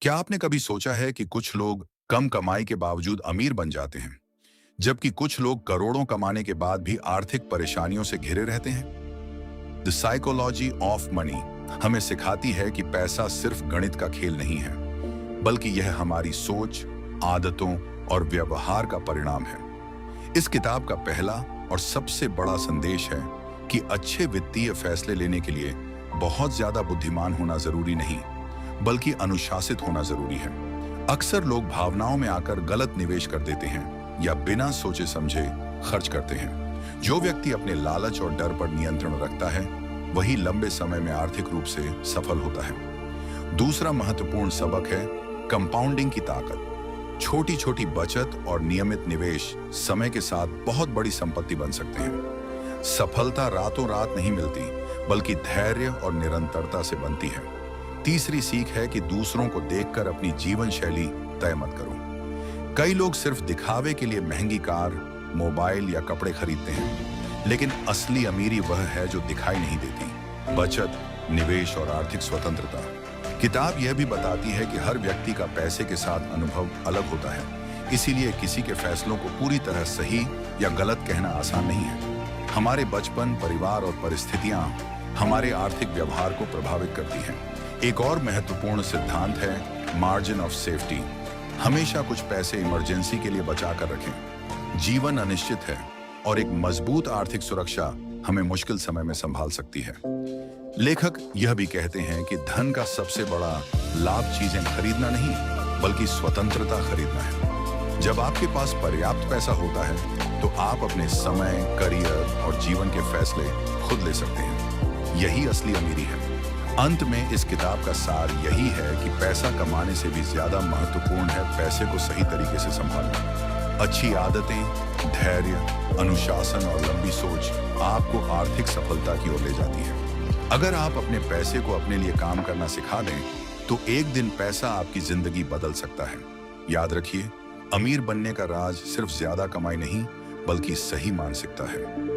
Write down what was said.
क्या आपने कभी सोचा है कि कुछ लोग कम कमाई के बावजूद अमीर बन जाते हैं, जबकि कुछ लोग करोड़ों कमाने के बाद भी आर्थिक परेशानियों से घिरे रहते हैं? द साइकोलॉजी ऑफ मनी हमें सिखाती है कि पैसा सिर्फ गणित का खेल नहीं है, बल्कि यह हमारी सोच, आदतों और व्यवहार का परिणाम है। इस किताब का पहला और सबसे बड़ा संदेश है कि अच्छे वित्तीय फैसले लेने के लिए बहुत ज्यादा बुद्धिमान होना जरूरी नहीं, बल्कि अनुशासित होना जरूरी है। अक्सर लोग भावनाओं में आकर गलत निवेश कर देते हैं या बिना सोचे समझे खर्च करते हैं। जो व्यक्ति अपने लालच और डर पर नियंत्रण रखता है, वही लंबे समय में आर्थिक रूप से सफल होता है। दूसरा महत्वपूर्ण सबक है कंपाउंडिंग की ताकत। छोटी छोटी बचत और नियमित निवेश समय के साथ बहुत बड़ी संपत्ति बन सकते हैं। सफलता रातों रात नहीं मिलती, बल्कि धैर्य और निरंतरता से बनती है। तीसरी सीख है कि दूसरों को देखकर अपनी जीवन शैली तय मत करो। कई लोग सिर्फ दिखावे के लिए महंगी कार, मोबाइल या कपड़े खरीदते हैं, लेकिन असली अमीरी वह है जो दिखाई नहीं देती। बचत, निवेश और आर्थिक स्वतंत्रता। किताब यह भी बताती है कि हर व्यक्ति का पैसे के साथ अनुभव अलग होता है, इसीलिए किसी के फैसलों को पूरी तरह सही या गलत कहना आसान नहीं है। हमारे बचपन, परिवार और परिस्थितियां हमारे आर्थिक व्यवहार को प्रभावित करती हैं। एक और महत्वपूर्ण सिद्धांत है मार्जिन ऑफ सेफ्टी। हमेशा कुछ पैसे इमरजेंसी के लिए बचा कर रखें। जीवन अनिश्चित है और एक मजबूत आर्थिक सुरक्षा हमें मुश्किल समय में संभाल सकती है। लेखक यह भी कहते हैं कि धन का सबसे बड़ा लाभ चीजें खरीदना नहीं, बल्कि स्वतंत्रता खरीदना है। जब आपके पास पर्याप्त पैसा होता है, तो आप अपने समय, करियर और जीवन के फैसले खुद ले सकते हैं। यही असली अमीरी है। अंत में इस किताब का सार यही है कि पैसा कमाने से भी ज्यादा महत्वपूर्ण है पैसे को सही तरीके से संभालना। अच्छी आदतें, धैर्य, अनुशासन और लंबी सोच आपको आर्थिक सफलता की ओर ले जाती है। अगर आप अपने पैसे को अपने लिए काम करना सिखा दें, तो एक दिन पैसा आपकी जिंदगी बदल सकता है। याद रखिए, अमीर बनने का राज सिर्फ ज्यादा कमाई नहीं, बल्कि सही मानसिकता है।